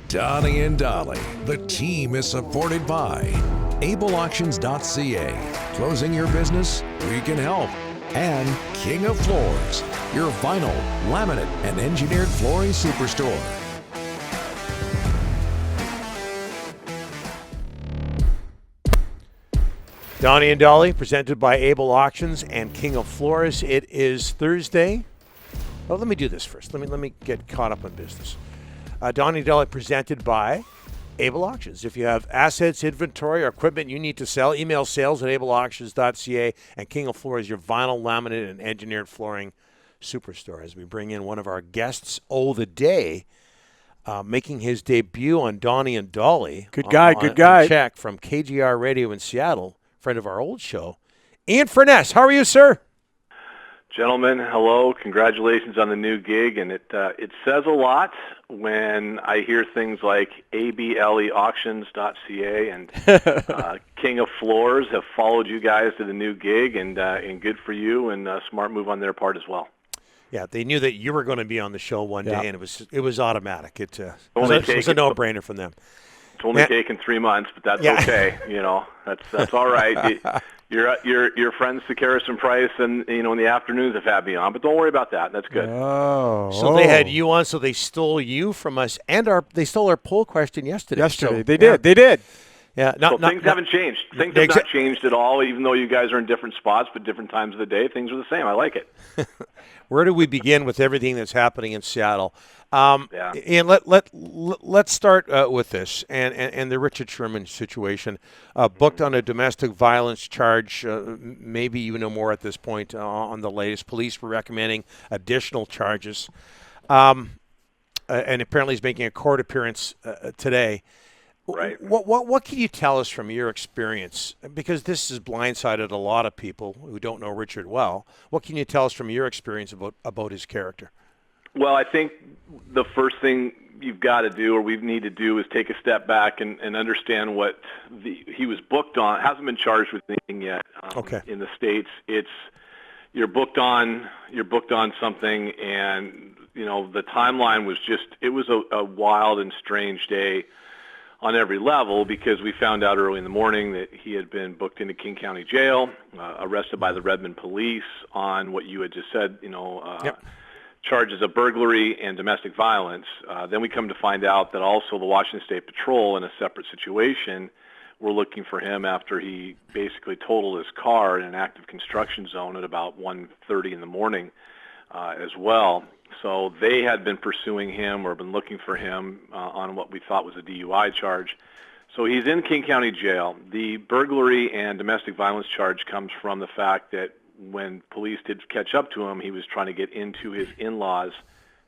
Donnie and Dolly. The team is supported by ableauctions.ca. Closing your business? We can help. And King of Floors, your vinyl, laminate, and engineered flooring superstore. Donnie and Dolly, presented by Able Auctions and King of Floors. It is Thursday. Well, let me do this first. Let me get caught up on business. Donnie and Dolly, presented by Able Auctions. If you have assets, inventory, or equipment you need to sell, email sales at ableauctions.ca, and King of Floors, your vinyl, laminate, and engineered flooring superstore. As we bring in one of our guests, the day, making his debut on Donnie and Dolly. Good guy. On Check from KJR Radio in Seattle, friend of our old show, Ian Furness. How are you, sir? Gentlemen, hello. Congratulations on the new gig. And it says a lot when I hear things like ableauctions.ca and King of Floors have followed you guys to the new gig, and good for you, and a smart move on their part as well. Yeah, they knew that you were going to be on the show one day, and it was automatic. It was a no-brainer from them. It's only taken 3 months, but that's okay. You know, that's all right. Your friends Sakaris and Price, and in the afternoons have had me on, but don't worry about that. That's good. So they had you on, so they stole you from us, and they stole our poll question yesterday. They did. Yeah, things haven't changed. Things have not changed at all, even though you guys are in different spots, but different times of the day. Things are the same. I like it. Where do we begin with everything that's happening in Seattle? And let's start with this and the Richard Sherman situation. Booked on a domestic violence charge. Maybe you know more at this point on the latest. Police were recommending additional charges. And apparently he's making a court appearance today. Right. What can you tell us from your experience? Because this has blindsided a lot of people who don't know Richard well. What can you tell us from your experience about his character? Well, I think the first thing you've got to do, or we need to do, is take a step back and understand what he was booked on. Hasn't been charged with anything yet. In the States, you're booked on something, and the timeline was it was a wild and strange day on every level, because we found out early in the morning that he had been booked into King County Jail, arrested by the Redmond police on what you had just said, charges of burglary and domestic violence. Then we come to find out that also the Washington State Patrol, in a separate situation, were looking for him after he basically totaled his car in an active construction zone at about 1:30 in the morning as well. So they had been pursuing him or been looking for him on what we thought was a DUI charge. So he's in King County Jail. The burglary and domestic violence charge comes from the fact that when police did catch up to him, he was trying to get into his in-laws'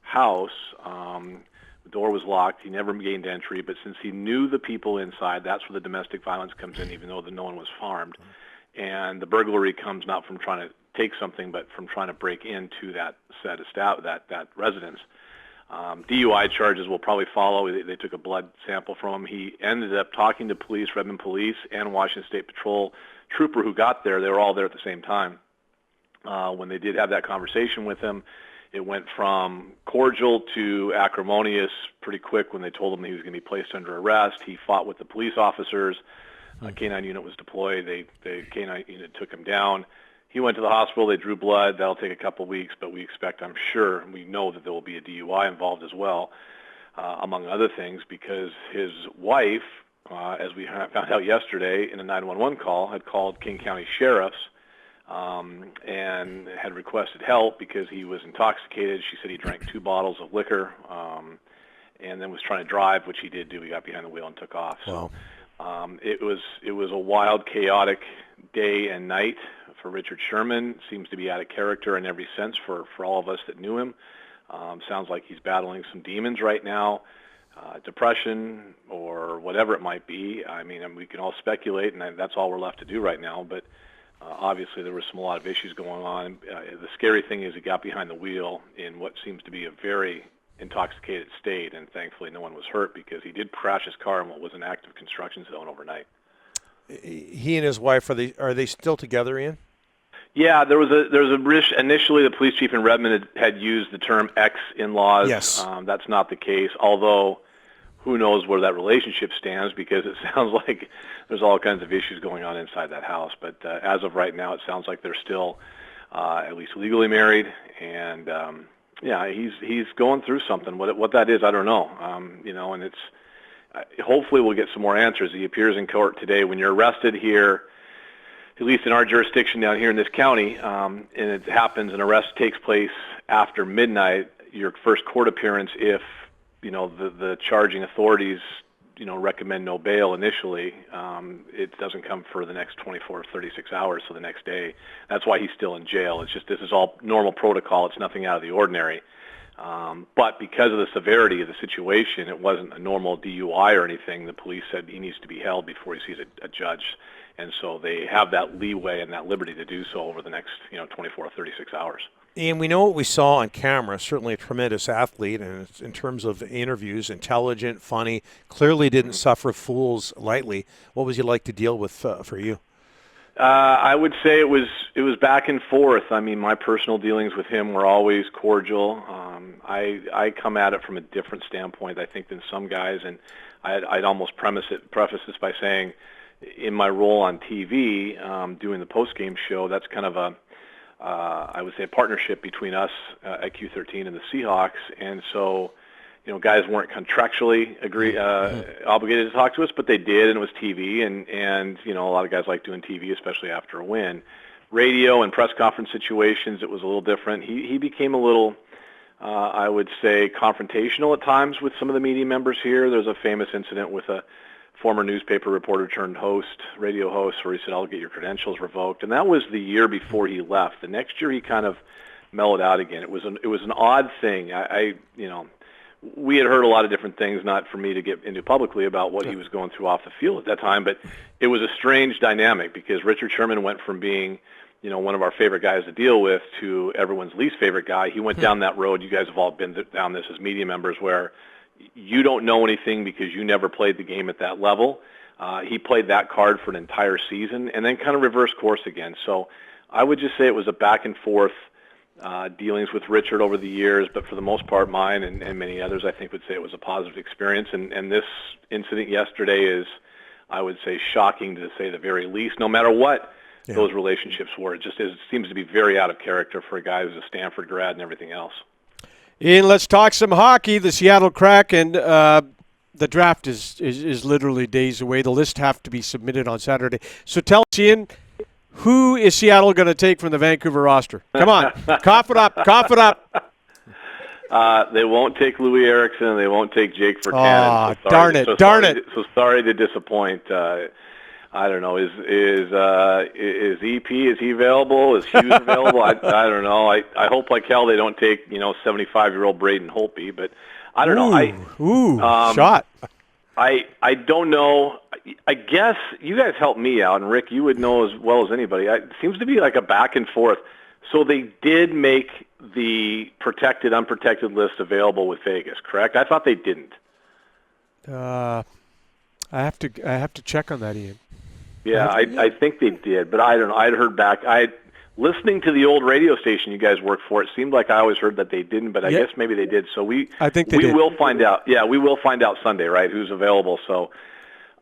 house. The door was locked. He never gained entry, but since he knew the people inside, that's where the domestic violence comes in, even though no one was harmed. And the burglary comes not from trying to take something, but from trying to break into that that residence. DUI charges will probably follow. They took a blood sample from him. He ended up talking to police, Redmond Police, and Washington State Patrol trooper who got there. They were all there at the same time. When they did have that conversation with him, it went from cordial to acrimonious pretty quick when they told him he was going to be placed under arrest. He fought with the police officers. A K-9 unit was deployed. The K-9 unit took him down. He went to the hospital. They drew blood. That'll take a couple of weeks, but we expect, I'm sure, and we know that there will be a DUI involved as well, among other things, because his wife, as we found out yesterday in a 911 call, had called King County Sheriff's and had requested help because he was intoxicated. She said he drank 2 bottles of liquor and then was trying to drive, which he did do. He got behind the wheel and took off. Wow. So it was a wild, chaotic day and night for Richard Sherman. Seems to be out of character in every sense for all of us that knew him. Sounds like he's battling some demons right now, depression or whatever it might be. I mean, we can all speculate, and that's all we're left to do right now. But obviously there was a lot of issues going on. The scary thing is he got behind the wheel in what seems to be a very intoxicated state, and thankfully no one was hurt because he did crash his car in what was an active construction zone overnight. He and his wife, are they still together, Ian? Yeah, there was a initially the police chief in Redmond had used the term ex-in-laws. Yes. That's not the case, although who knows where that relationship stands, because it sounds like there's all kinds of issues going on inside that house. But as of right now, it sounds like they're still at least legally married, and he's going through something. What that is, I don't know. And it's hopefully we'll get some more answers. He appears in court today. When you're arrested here, at least in our jurisdiction down here in this county, and it happens, an arrest takes place after midnight, your first court appearance, if the charging authorities recommend no bail initially, it doesn't come for the next 24 or 36 hours, so the next day. That's why he's still in jail. It's just, this is all normal protocol. It's nothing out of the ordinary. But because of the severity of the situation, it wasn't a normal DUI or anything. The police said he needs to be held before he sees a judge. And so they have that leeway and that liberty to do so over the next 24 or 36 hours. Ian, we know what we saw on camera. Certainly a tremendous athlete, and in terms of interviews, intelligent, funny, clearly didn't suffer fools lightly. What was he like to deal with for you? I would say it was back and forth. I mean, my personal dealings with him were always cordial. I come at it from a different standpoint, I think, than some guys, and I'd almost preface this by saying, in my role on TV, doing the post-game show, that's kind of I would say a partnership between us at Q13 and the Seahawks, and so guys weren't contractually obligated to talk to us, but they did, and it was TV, and a lot of guys like doing TV, especially after a win. Radio and press conference situations, it was a little different. He became a little, I would say, confrontational at times with some of the media members here. There's a famous incident with a former newspaper reporter turned radio host, where he said, "I'll get your credentials revoked." And that was the year before he left. The next year he kind of mellowed out again. It was an odd thing. We had heard a lot of different things, not for me to get into publicly, about what he was going through off the field at that time, but it was a strange dynamic, because Richard Sherman went from being, one of our favorite guys to deal with to everyone's least favorite guy. He went down that road. You guys have all been down this as media members, where you don't know anything because you never played the game at that level. He played that card for an entire season and then kind of reversed course again. So I would just say it was a back and forth dealings with Richard over the years, but for the most part, mine and many others, I think, would say it was a positive experience. And this incident yesterday is, I would say, shocking to say the very least, no matter what those relationships were. It seems to be very out of character for a guy who's a Stanford grad and everything else. Ian, let's talk some hockey. The Seattle Kraken, the draft is literally days away. The list have to be submitted on Saturday. So tell us, Ian, who is Seattle going to take from the Vancouver roster? Come on, cough it up. They won't take Louis Eriksson, and they won't take Jake Virtanen. Oh, darn it. So sorry to disappoint. I don't know. Is EP, is he available? Is Hughes available? I don't know. I hope, like hell, they don't take 75-year-old Braden Holtby, but I don't know. Shot. I don't know. I guess you guys help me out, and Rick, you would know as well as anybody. It seems to be like a back and forth. So they did make the protected, unprotected list available with Vegas, correct? I thought they didn't. I have to check on that, Ian. Yeah, I think they did, but I don't know. I'd heard back. Listening to the old radio station you guys worked for, it seemed like I always heard that they didn't, but I guess maybe they did. So I think we will find out. Yeah, we will find out Sunday, right, who's available. So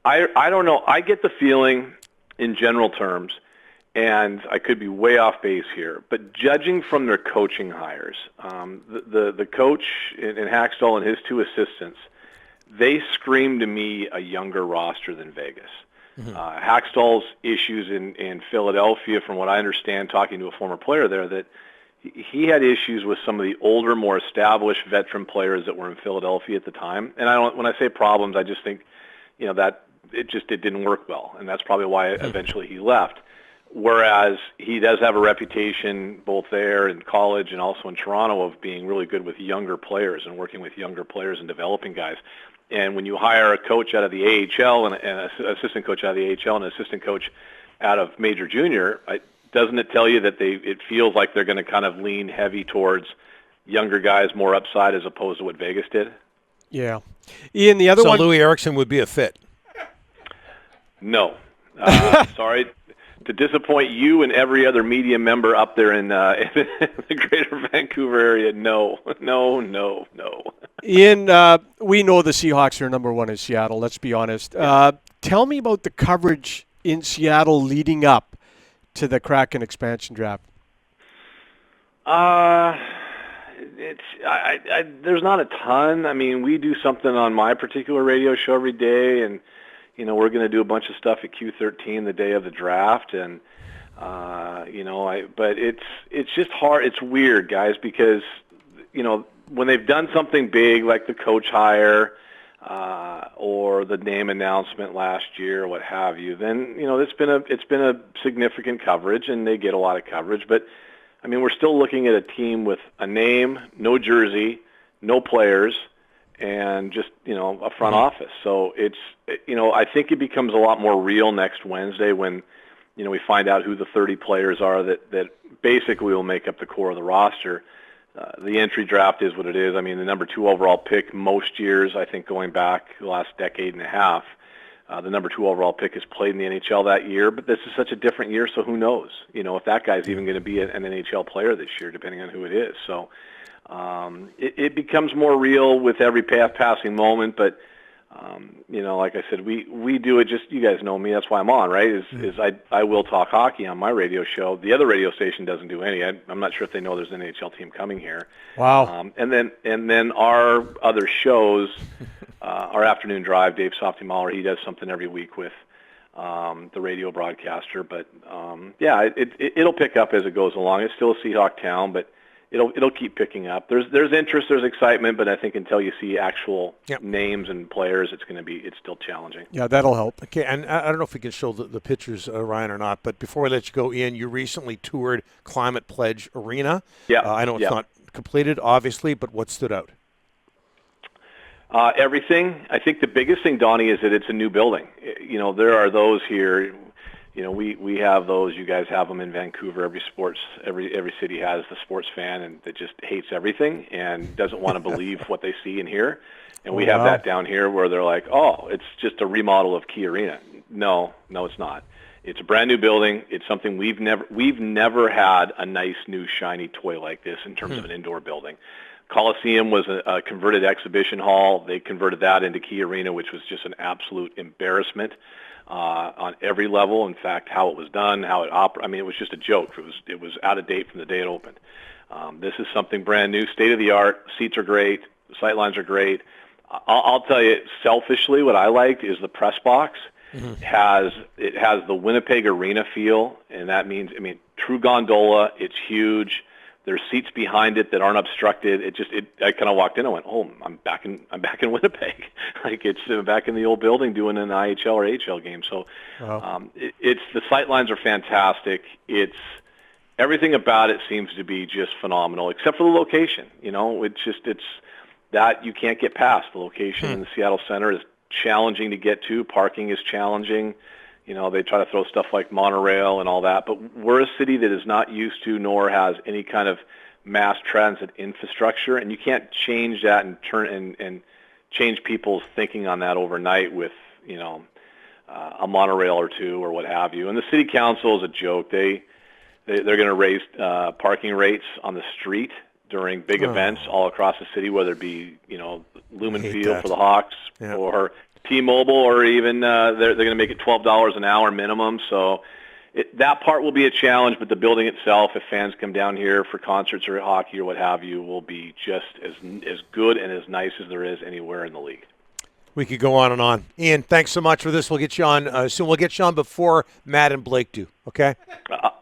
I don't know. I get the feeling, in general terms, and I could be way off base here, but judging from their coaching hires, the coach in Hackstall and his two assistants, they scream to me a younger roster than Vegas. Hackstall's issues in Philadelphia, from what I understand, talking to a former player there, that he had issues with some of the older, more established veteran players that were in Philadelphia at the time. And when I say problems, I just think, that it didn't work well, and that's probably why eventually he left. Whereas he does have a reputation both there in college and also in Toronto of being really good with younger players and working with younger players and developing guys. And when you hire a coach out of the AHL and an assistant coach out of the AHL and an assistant coach out of Major Junior, doesn't it tell you that it feels like they're going to kind of lean heavy towards younger guys, more upside, as opposed to what Vegas did? Yeah. Ian, the other one... So Louis Eriksson would be a fit? No. Sorry to disappoint you and every other media member up there in the greater Vancouver area, no. Ian, we know the Seahawks are number one in Seattle, let's be honest. Tell me about the coverage in Seattle leading up to the Kraken expansion draft. There's not a ton. I mean, we do something on my particular radio show every day, and we're going to do a bunch of stuff at Q13 the day of the draft, and but it's just hard. It's weird, guys, because when they've done something big like the coach hire or the name announcement last year, or what have you, then it's been a significant coverage, and they get a lot of coverage, but. I mean, we're still looking at a team with a name, no jersey, no players, and just, a front office. So it's, I think it becomes a lot more real next Wednesday when, we find out who the 30 players are that basically will make up the core of the roster. The entry draft is what it is. I mean, the number 2 overall pick most years, I think going back the last decade and a half, the number 2 overall pick has played in the NHL that year, but this is such a different year, so who knows? If that guy's even going to be an NHL player this year, depending on who it is. So it becomes more real with every passing moment, but, like I said, we do it just, you guys know me, that's why I'm on, right, I will talk hockey on my radio show. The other radio station doesn't do any. I'm not sure if they know there's an NHL team coming here. Wow. And then our other shows... our afternoon drive, Dave Softy-Mahler, he does something every week with the radio broadcaster. But, it'll pick up as it goes along. It's still a Seahawk town, but it'll keep picking up. There's interest, there's excitement, but I think until you see actual names and players, it's still challenging. Yeah, that'll help. Okay, and I don't know if we can show the pictures, Ryan, or not, but before I let you go, Ian, you recently toured Climate Pledge Arena. Yeah. I know it's not completed, obviously, but what stood out? Everything. I think the biggest thing, Donnie, is that it's a new building. There are those here. We have those. You guys have them in Vancouver. Every city has the sports fan and that just hates everything and doesn't want to believe what they see and hear. And we have that down here where they're like, oh, it's just a remodel of Key Arena. No, it's not. It's a brand new building. It's something we've never had a nice new shiny toy like this in terms of an indoor building. Coliseum was a converted exhibition hall. They converted that into Key Arena, which was just an absolute embarrassment on every level. In fact, how it was done, how it operated, it was just a joke. It was out of date from the day it opened. This is something brand new, state of the art. Seats are great. The sight lines are great. I'll tell you, selfishly, what I liked is the press box. It has the Winnipeg Arena feel, and that means, true gondola. It's huge. There's seats behind it that aren't obstructed. I kind of walked in and went, oh, I'm back in Winnipeg. I'm back in the old building doing an IHL or AHL game. So, the sight lines are fantastic. It's everything about it seems to be just phenomenal, except for the location. It's that you can't get past. The location in the Seattle Center is challenging to get to. Parking is challenging. They try to throw stuff like monorail and all that, but we're a city that is not used to nor has any kind of mass transit infrastructure, and you can't change that and change people's thinking on that overnight with, a monorail or two or what have you. And the city council is a joke. They're going to raise parking rates on the street during big events all across the city, whether it be, Lumen Field for the Hawks or T-Mobile, or even they're going to make it $12 an hour minimum. So that part will be a challenge, but the building itself, if fans come down here for concerts or hockey or what have you, will be just as good and as nice as there is anywhere in the league. We could go on and on. Ian, thanks so much for this. We'll get you on soon. We'll get you on before Matt and Blake do, okay?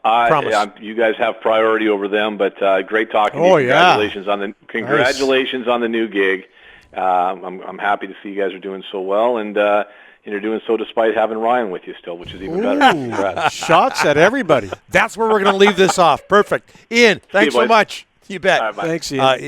Promise. You guys have priority over them, but great talking to you. Congratulations on the new gig. I'm happy to see you guys are doing so well, and you're doing so despite having Ryan with you still, which is even better. Shots at everybody. That's where we're going to leave this off. Perfect. Ian, thanks so much. You bet. Thanks, Ian.